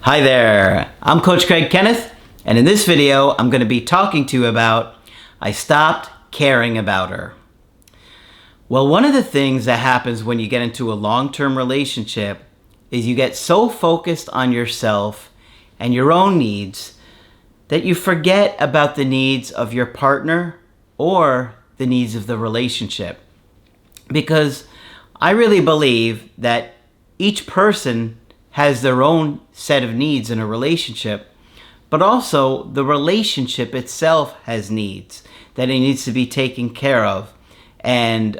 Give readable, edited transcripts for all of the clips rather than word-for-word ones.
Hi there, I'm Coach Kenneth, and in this video I'm going to be talking to you about I stopped caring about her. Well, one of the things that happens when you get into a long-term relationship is you get so focused on yourself and your own needs that you forget about the needs of your partner or the needs of the relationship. Because I really believe that each person has their own set of needs in a relationship, but also the relationship itself has needs that it needs to be taken care of. And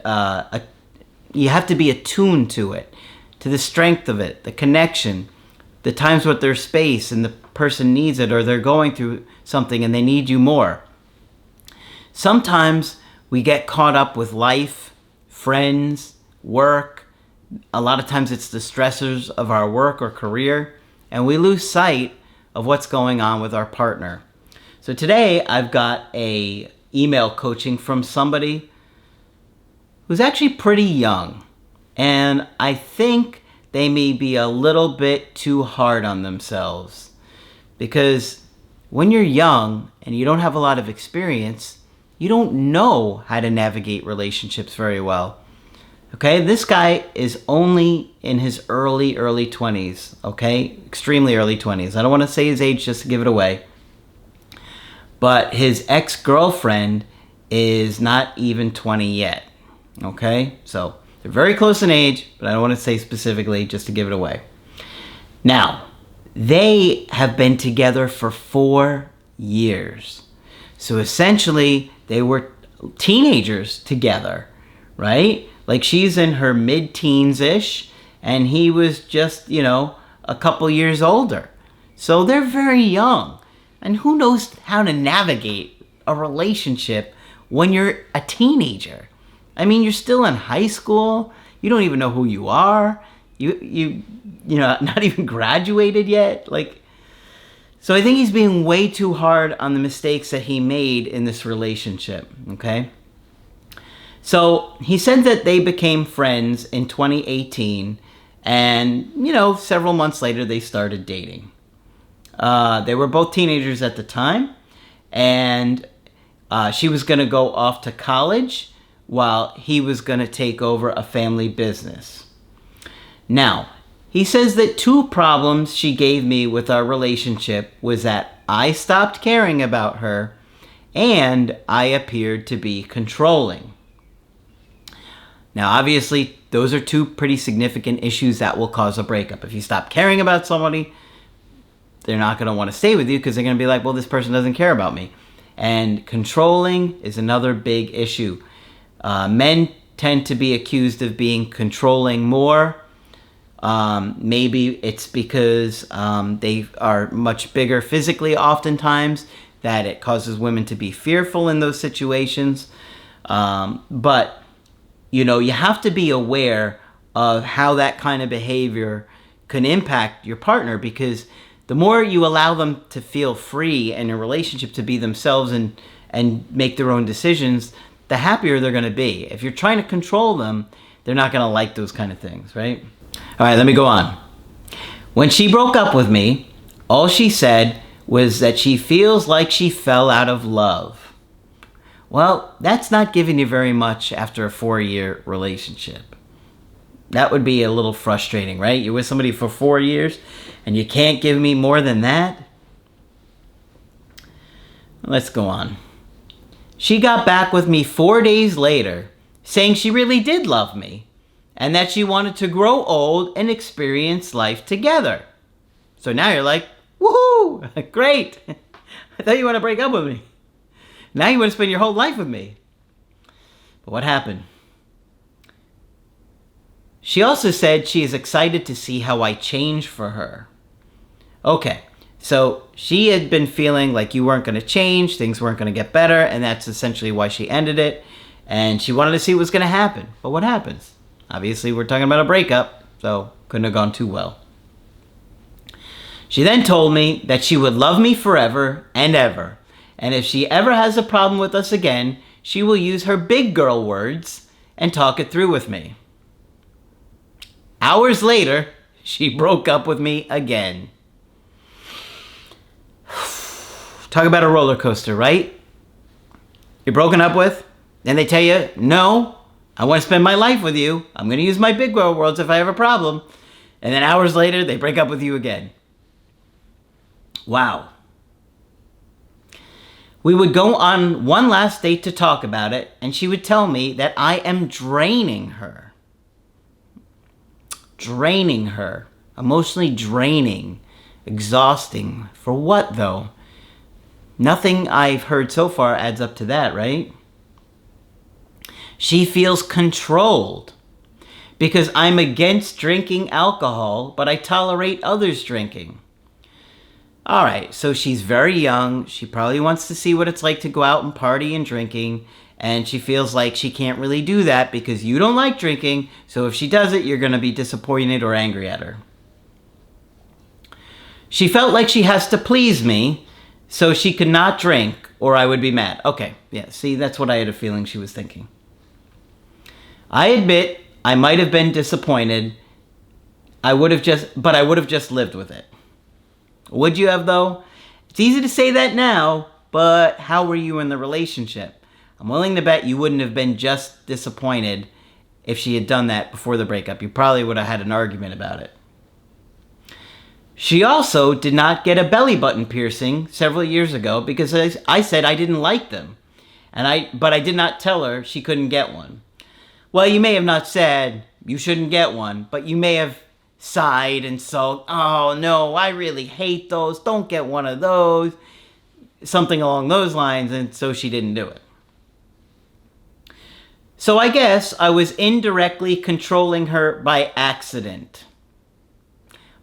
you have to be attuned to it, to the strength of it, the connection, the times with their space and the person needs it, or they're going through something and they need you more. Sometimes we get caught up with life, friends, work. A lot of times it's the stressors of our work or career, and we lose sight of what's going on with our partner. So today I've got a email coaching from somebody who's actually pretty young, and I think they may be a little bit too hard on themselves, because when you're young and you don't have a lot of experience, you don't know how to navigate relationships very well. Okay, this guy is only in his early 20s, okay? Extremely early 20s. I don't want to say his age just to give it away. But his ex-girlfriend is not even 20 yet, okay? So they're very close in age, but I don't want to say specifically just to give it away. Now, they have been together for 4 years. So essentially, they were teenagers together, right? Like, she's in her mid-teens-ish, and he was just, a couple years older. So they're very young. And who knows how to navigate a relationship when you're a teenager? I mean, you're still in high school. You don't even know who you are. You not even graduated yet. So I think he's being way too hard on the mistakes that he made in this relationship, okay? So he said that they became friends in 2018, and, several months later they started dating. They were both teenagers at the time, and she was going to go off to college while he was going to take over a family business. Now, he says that 2 problems she gave me with our relationship was that I stopped caring about her and I appeared to be controlling. Now, obviously, those are 2 pretty significant issues that will cause a breakup. If you stop caring about somebody, they're not going to want to stay with you because they're going to be like, well, this person doesn't care about me. And controlling is another big issue. Men tend to be accused of being controlling more. Maybe it's because they are much bigger physically oftentimes, that it causes women to be fearful in those situations. But you have to be aware of how that kind of behavior can impact your partner, because the more you allow them to feel free in a relationship to be themselves and make their own decisions, the happier they're going to be. If you're trying to control them, they're not going to like those kind of things, right? All right, let me go on. When she broke up with me, all she said was that she feels like she fell out of love. Well, that's not giving you very much after a 4-year relationship. That would be a little frustrating, right? You're with somebody for 4 years and you can't give me more than that? Let's go on. She got back with me 4 days later saying she really did love me and that she wanted to grow old and experience life together. So now you're like, woohoo, great. I thought you want to break up with me. Now you want to spend your whole life with me. But what happened? She also said she is excited to see how I change for her. Okay, so she had been feeling like you weren't going to change, things weren't going to get better, and that's essentially why she ended it. And she wanted to see what was going to happen. But what happens? Obviously, we're talking about a breakup, so couldn't have gone too well. She then told me that she would love me forever and ever. And if she ever has a problem with us again, she will use her big girl words and talk it through with me. Hours later, she broke up with me again. Talk about a roller coaster, right? You're broken up with, and they tell you, no, I want to spend my life with you. I'm going to use my big girl worlds if I have a problem. And then hours later, they break up with you again. Wow. We would go on one last date to talk about it, and she would tell me that I am draining her. Draining her. Emotionally draining. Exhausting. For what, though? Nothing I've heard so far adds up to that, right? She feels controlled because I'm against drinking alcohol, but I tolerate others drinking. All right, so she's very young. She probably wants to see what it's like to go out and party and drinking, and she feels like she can't really do that because you don't like drinking, so if she does it, you're going to be disappointed or angry at her. She felt like she has to please me, so she could not drink or I would be mad. Okay, yeah, see, that's what I had a feeling she was thinking. I admit I might have been disappointed. But I would have just lived with it. Would you have, though? It's easy to say that now, but how were you in the relationship? I'm willing to bet you wouldn't have been just disappointed if she had done that before the breakup. You probably would have had an argument about it. She also did not get a belly button piercing several years ago because I said I didn't like them. But I did not tell her she couldn't get one. Well, you may have not said you shouldn't get one, but you may have sighed and sulked. Oh, no, I really hate those. Don't get one of those. Something along those lines, and so she didn't do it. So I guess I was indirectly controlling her by accident.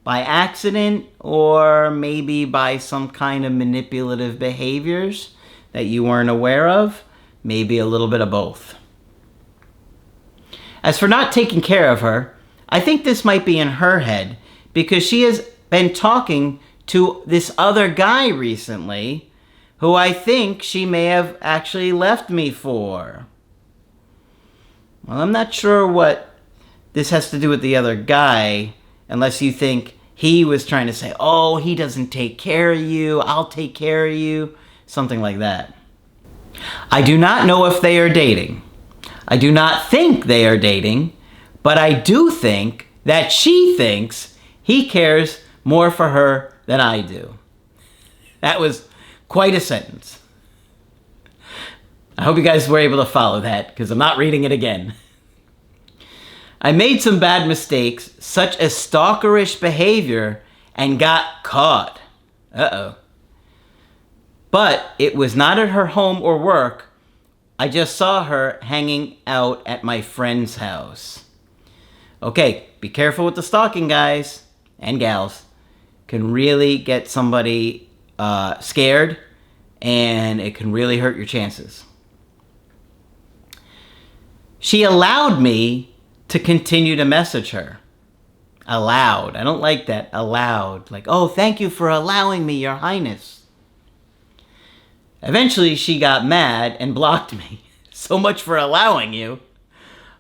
By accident, or maybe by some kind of manipulative behaviors that you weren't aware of. Maybe a little bit of both. As for not taking care of her, I think this might be in her head because she has been talking to this other guy recently who I think she may have actually left me for. Well, I'm not sure what this has to do with the other guy, unless you think he was trying to say, oh, he doesn't take care of you, I'll take care of you, something like that. I do not know if they are dating. I do not think they are dating, but I do think that she thinks he cares more for her than I do. That was quite a sentence. I hope you guys were able to follow that, because I'm not reading it again. I made some bad mistakes, such as stalkerish behavior, and got caught. Uh-oh. But it was not at her home or work. I just saw her hanging out at my friend's house. Okay, be careful with the stalking, guys and gals. Can really get somebody scared, and it can really hurt your chances. She allowed me to continue to message her. Allowed. I don't like that. Allowed. Like, oh, thank you for allowing me, Your Highness. Eventually, she got mad and blocked me. So much for allowing you.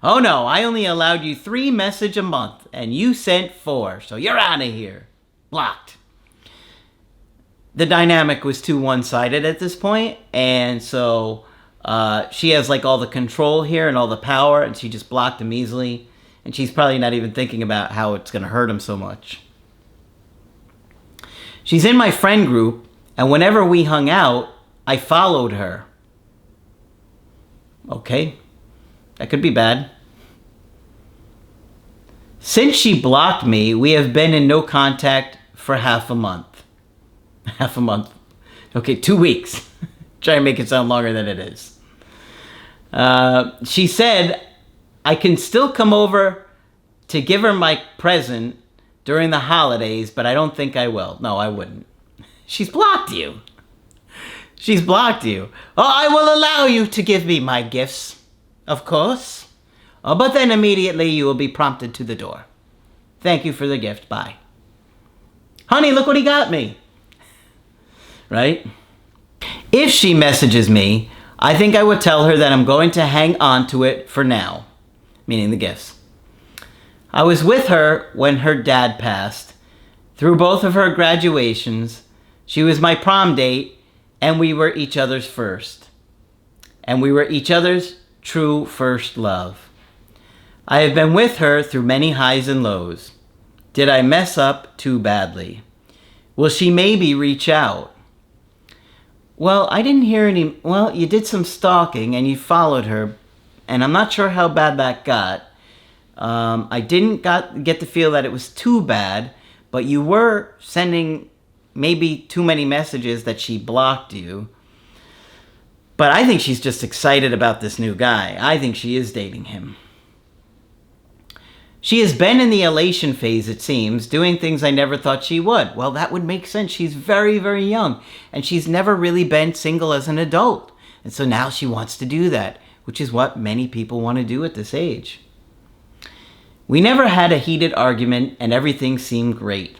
Oh no, I only allowed you 3 messages a month, and you sent 4, so you're out of here. Blocked. The dynamic was too one-sided at this point, and so she has like all the control here and all the power, and she just blocked him easily, and she's probably not even thinking about how it's going to hurt him so much. She's in my friend group, and whenever we hung out, I followed her. Okay, that could be bad. Since she blocked me, we have been in no contact for half a month. Half a month. Okay, 2 weeks. Try and make it sound longer than it is. She said I can still come over to give her my present during the holidays, but I don't think I will. No, I wouldn't. She's blocked you. She's blocked you. Oh, I will allow you to give me my gifts, of course. Oh, but then immediately you will be prompted to the door. Thank you for the gift. Bye. Honey, look what he got me. Right? If she messages me, I think I would tell her that I'm going to hang on to it for now, meaning the gifts. I was with her when her dad passed. Through both of her graduations, she was my prom date, and we were each other's first. And we were each other's true first love. I have been with her through many highs and lows. Did I mess up too badly? Will she maybe reach out? Well, I didn't hear any... Well, you did some stalking and you followed her, and I'm not sure how bad that got. I didn't get the feel that it was too bad, but you were sending maybe too many messages that she blocked you. But I think she's just excited about this new guy. I think she is dating him. She has been in the elation phase, it seems, doing things I never thought she would. Well, that would make sense. She's very, very young, and she's never really been single as an adult. And so now she wants to do that, which is what many people want to do at this age. We never had a heated argument, and everything seemed great.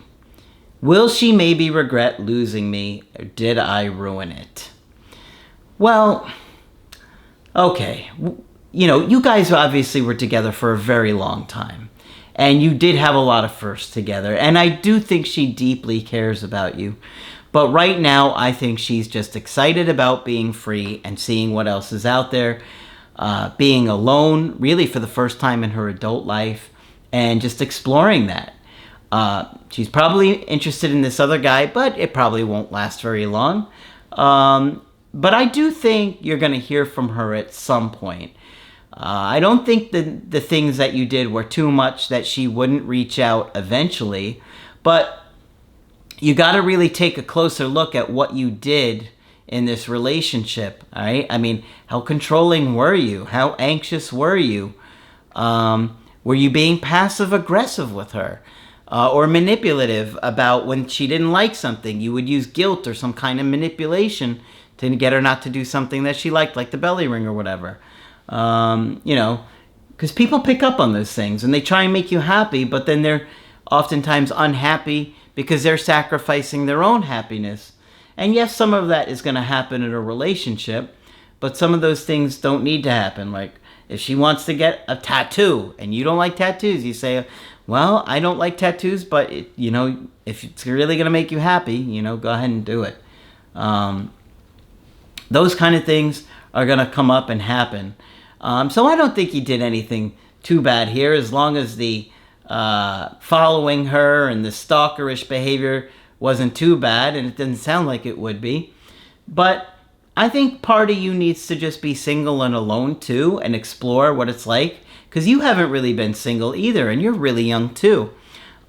Will she maybe regret losing me, or did I ruin it? Well, okay. You know, you guys obviously were together for a very long time. And you did have a lot of firsts together. And I do think she deeply cares about you. But right now, I think she's just excited about being free and seeing what else is out there. Being alone, really for the first time in her adult life. And just exploring that. She's probably interested in this other guy, but it probably won't last very long. But I do think you're going to hear from her at some point. I don't think the things that you did were too much that she wouldn't reach out eventually, but you got to really take a closer look at what you did in this relationship, all right? I mean, how controlling were you? How anxious were you? Were you being passive-aggressive with her? Or manipulative about when she didn't like something? You would use guilt or some kind of manipulation to get her not to do something that she liked, like the belly ring or whatever. You know, because people pick up on those things and they try and make you happy, but then they're oftentimes unhappy because they're sacrificing their own happiness. And yes, some of that is going to happen in a relationship, but some of those things don't need to happen. Like if she wants to get a tattoo and you don't like tattoos, you say, well, I don't like tattoos, but you know, if it's really going to make you happy, you know, go ahead and do it. Those kind of things are going to come up and happen. So I don't think you did anything too bad here, as long as the following her and the stalkerish behavior wasn't too bad, and it didn't sound like it would be. But I think part of you needs to just be single and alone too, and explore what it's like, because you haven't really been single either, and you're really young too.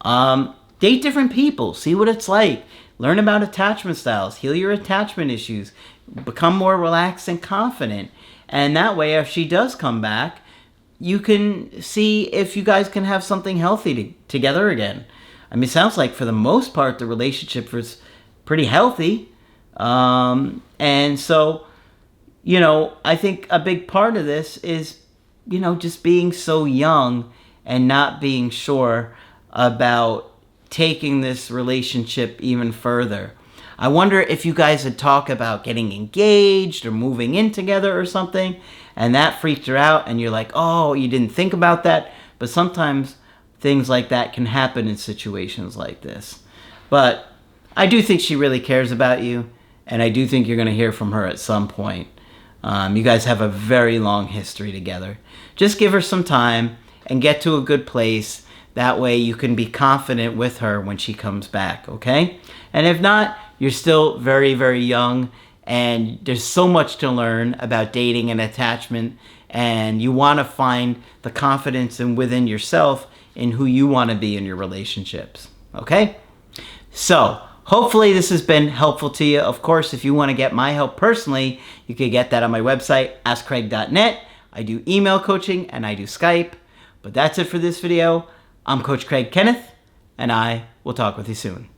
Date different people, see what it's like, learn about attachment styles, heal your attachment issues, become more relaxed and confident. And that way, if she does come back, you can see if you guys can have something healthy together again. I mean, it sounds like for the most part, the relationship was pretty healthy. And so, you know, I think a big part of this is, you know, just being so young and not being sure about taking this relationship even further. I wonder if you guys had talked about getting engaged or moving in together or something, and that freaked her out, and you're like, oh, you didn't think about that. But sometimes things like that can happen in situations like this. But I do think she really cares about you, and I do think you're going to hear from her at some point. You guys have a very long history together. Just give her some time and get to a good place. That way you can be confident with her when she comes back, okay? And if not, you're still very, very young, and there's so much to learn about dating and attachment, and you want to find the confidence within yourself in who you want to be in your relationships, okay? So, hopefully this has been helpful to you. Of course, if you want to get my help personally, you can get that on my website, askcraig.net. I do email coaching and I do Skype. But that's it for this video. I'm Coach Craig Kenneth, and I will talk with you soon.